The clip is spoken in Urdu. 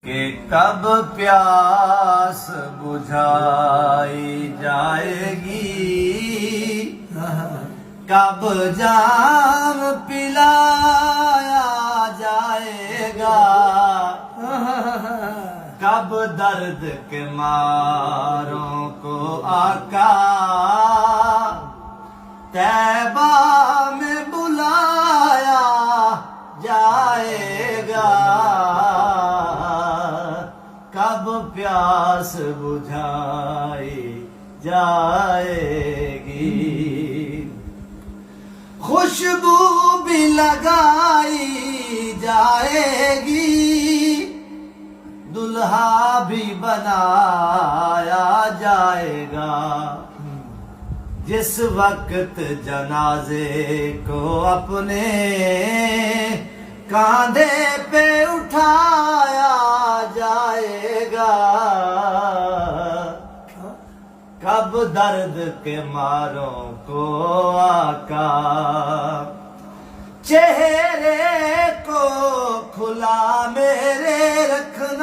کہ کب پیاس بجھائی جائے گی، کب جام پلایا جائے گا، کب درد کے ماروں کو آقا طیبہ میں بلایا جائے گا، کب پیاس بجھائی جائے گی، خوشبو بھی لگائی جائے گی، دلہا بھی بنایا جائے گا، جس وقت جنازے کو اپنے کاندھے پہ اٹھایا جائے گا، کب درد کے ماروں کو آقا چہرے کو کھلا میرے رکھنا۔